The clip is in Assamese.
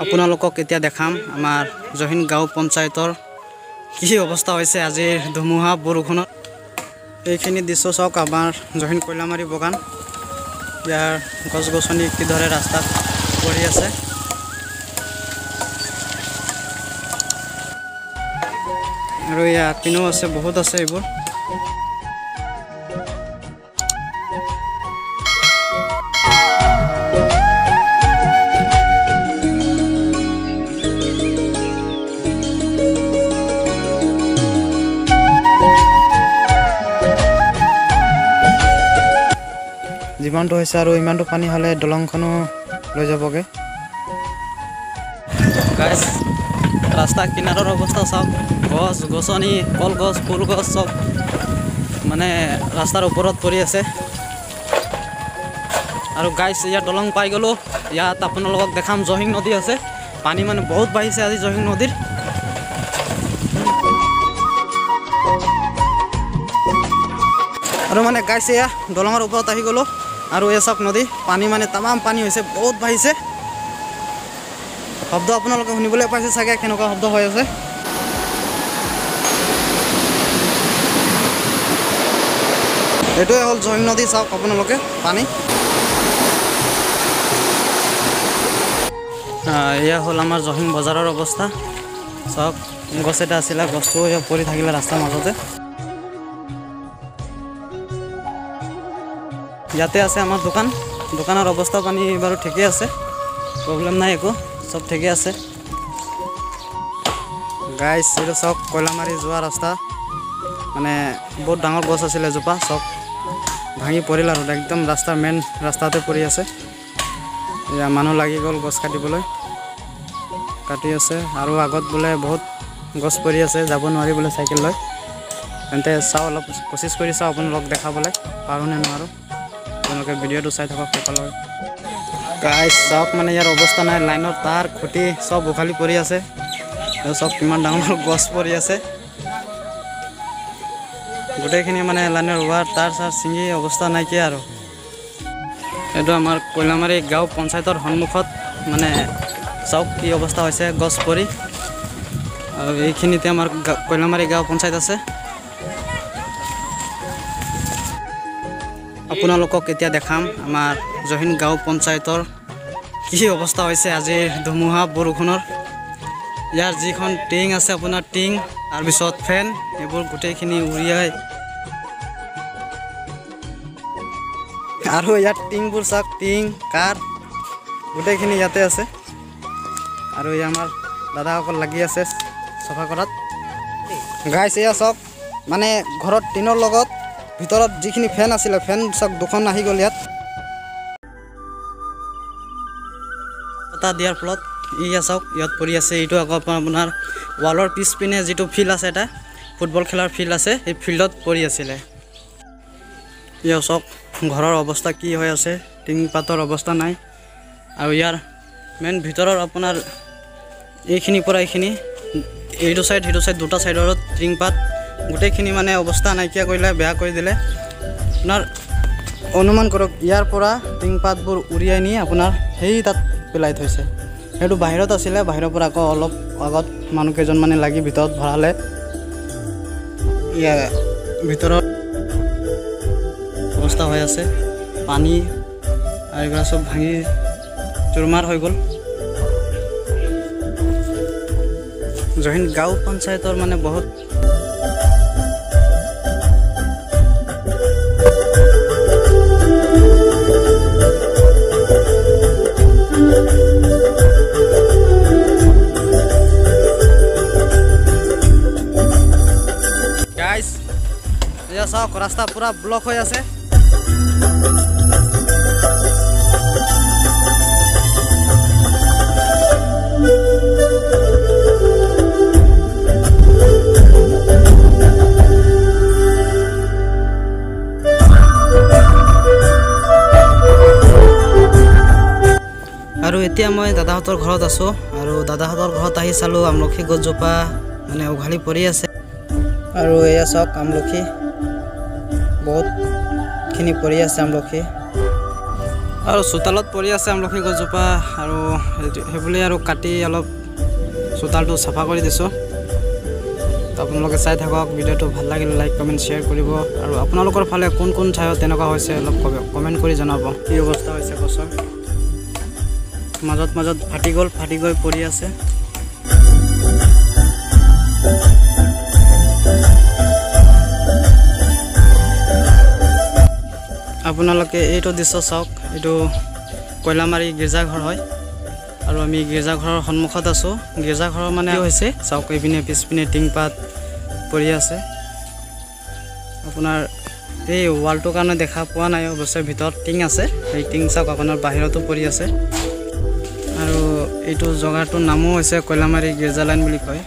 আপোনালোকক এতিয়া দেখাম আমাৰ জহিন গাঁও পঞ্চায়তৰ কি অৱস্থা হৈছে আজিৰ ধুমুহা বৰষুণত। এইখিনি দৃশ্য চাওক আমাৰ জহিন কয়লামাৰী বাগান। ইয়াৰ গছ গছনি কিদৰে ৰাস্তাত পৰি আছে। আৰু ইয়াৰ পিনো আছে, বহুত আছে এইবোৰ। যিমানটো হৈছে আৰু ইমানটো পানী হ'লে দলংখনো লৈ যাবগৈ। গাইছ, ৰাস্তা কিনাৰৰ অৱস্থা চাওক, গছ গছনি, কলগছ, ফুল গছ চব মানে ৰাস্তাৰ ওপৰত পৰি আছে। আৰু গাইছ, ইয়াত দলং পাই গ'লোঁ। ইয়াত আপোনালোকক দেখাম জহিং নদী আছে। পানী মানে বহুত বাঢ়িছে আজি জহিং নদীৰ। আৰু মানে গাইছ, এয়া দলঙৰ ওপৰত আহি গ'লোঁ। আৰু এই চাওক নদী, পানী মানে তামাম পানী হৈছে, বহুত বাঢ়িছে। শব্দ আপোনালোকে শুনিবলৈ পাইছে চাগে, কেনেকুৱা শব্দ হৈ আছে। এইটোৱে হ'ল জহিং নদী, চাওক আপোনালোকে পানী। এয়া হ'ল আমাৰ জহিং বজাৰৰ অৱস্থা। চাওক, গছ এটা আছিলে, গছটো পৰি থাকিলে ৰাস্তাৰ মাজতে। ইয়াতে আছে আমাৰ দোকান। দোকানৰ অৱস্থা পানী বাৰু ঠিকেই আছে, প্ৰব্লেম নাই একো, চব ঠিকে আছে। গাইছ, এইটো চাওক কয়লামাৰী যোৱা ৰাস্তা। মানে বহুত ডাঙৰ গছ আছিলে এজোপা, চব ভাঙি পৰিল আৰু একদম ৰাস্তাৰ মেইন ৰাস্তাতে পৰি আছে। এয়া মানুহ লাগি গ'ল গছ কাটিবলৈ, কাটি আছে। আৰু আগত বোলে বহুত গছ পৰি আছে, যাব নোৱাৰি বোলে চাইকেল লৈ। তেন্তে চাওঁ, অলপ কোচিছ কৰি চাওঁ আপোনালোকক দেখাবলৈ পাৰোঁ নে নোৱাৰোঁ। আপোনালোকে ভিডিঅ'টো চাই থাকক সকলোৱে। গাইছ চাওক, মানে ইয়াৰ অৱস্থা নাই। লাইনৰ তাঁৰ খুঁটি চব উঘালি পৰি আছে। চব কিমান ডাঙৰ গছ পৰি আছে, গোটেইখিনি মানে লাইনৰ ৱাৰ তাঁৰ চাৰ ছিঙি অৱস্থা নাইকিয়া আৰু। এইটো আমাৰ কয়লামাৰী গাঁও পঞ্চায়তৰ সন্মুখত, মানে চাওক কি অৱস্থা হৈছে গছ পৰি। আৰু এইখিনিতে আমাৰ কয়লামাৰী গাঁও পঞ্চায়ত আছে। আপোনালোকক এতিয়া দেখাম আমাৰ জহিন গাঁও পঞ্চায়তৰ কি অৱস্থা হৈছে আজিৰ ধুমুহা বৰষুণৰ। ইয়াৰ যিখন টিং আছে, আপোনাৰ টিং তাৰপিছত ফেন, এইবোৰ গোটেইখিনি উৰিয়াই। আৰু ইয়াত টিংবোৰ চাওক, টিং কাঠ গোটেইখিনি ইয়াতে আছে। আৰু এই আমাৰ দাদাসকল লাগি আছে চফা কৰাত। গাইছ, এয়া চাওক, মানে ঘৰত টিনৰ লগত ভিতৰত যিখিনি ফেন আছিলে, ফেন চাওক দুখন আহি গ'ল ইয়াত। বতাহ দিয়াৰ ফলত ইয়া চাওক ইয়াত পৰি আছে। এইটো আকৌ আপোনাৰ ৱালৰ পিছপিনে যিটো ফিল্ড আছে, এটা ফুটবল খেলাৰ ফিল্ড আছে, সেই ফিল্ডত পৰি আছিলে। ইয়া চাওক ঘৰৰ অৱস্থা কি হৈ আছে, টিং পাতৰ অৱস্থা নাই। আৰু ইয়াৰ মেইন ভিতৰৰ আপোনাৰ এইখিনিৰ পৰা এইখিনি, এইটো চাইড সেইটো চাইড, দুটা চাইডৰ টিং পাত গোটেইখিনি মানে অৱস্থা নাইকিয়া কৰিলে, বেয়া কৰি দিলে। আপোনাৰ অনুমান কৰক, ইয়াৰ পৰা টিং পাতবোৰ উৰিয়াই নি আপোনাৰ সেই তাত পেলাই থৈছে। সেইটো বাহিৰত আছিলে, বাহিৰৰ পৰা আকৌ অলপ আগত মানুহকেইজনমানে লাগি ভিতৰত ভৰালে। ইয়াৰ ভিতৰত অৱস্থা হৈ আছে, পানী আৰু এইবিলাক চব ভাঙি চুৰমাৰ হৈ গ'ল। জহিন গাঁও পঞ্চায়তৰ মানে বহুত গাইছ, এয়া চাওক ৰাস্তা পুৰা ব্লক হৈ আছে। আৰু এতিয়া মই দাদাহঁতৰ ঘৰত আছোঁ। আৰু দাদাহঁতৰ ঘৰত আহি চালোঁ, আমলখি গছজোপা মানে উঘালি পৰি আছে। আৰু এয়া চাওক আমলখি বহুতখিনি পৰি আছে আমলখি। আৰু চোতালত পৰি আছে আমলখি গছজোপা আৰু সেইবুলি আৰু কাটি অলপ চোতালটো চাফা কৰি দিছোঁ। তো আপোনালোকে চাই থাকক, ভিডিঅ'টো ভাল লাগিলে লাইক কমেণ্ট শ্বেয়াৰ কৰিব আৰু আপোনালোকৰ ফালে কোন কোন ঠাইত তেনেকুৱা হৈছে অলপ কমেণ্ট কৰি জনাব। কি অৱস্থা হৈছে গছৰ, মাজত মাজত ফাটি গৈ পৰি আছে। আপোনালোকে এইটো দৃশ্য চাওক, এইটো কয়লামাৰী গীৰ্জাঘৰ হয় আৰু আমি গীৰ্জাঘৰৰ সন্মুখত আছোঁ। গীৰ্জাঘৰৰ মানে হৈছে চাওক, এইপিনে পিছপিনে টিংপাত পৰি আছে। আপোনাৰ এই ৱালটোৰ কাৰণে দেখা পোৱা নাই, অৱশ্যে ভিতৰত টিং আছে। এই টিং চাওক আপোনাৰ বাহিৰতো পৰি আছে। আৰু এইটো জগাটোৰ নামো হৈছে কয়লামাৰী গীৰ্জা লাইন বুলি কয়।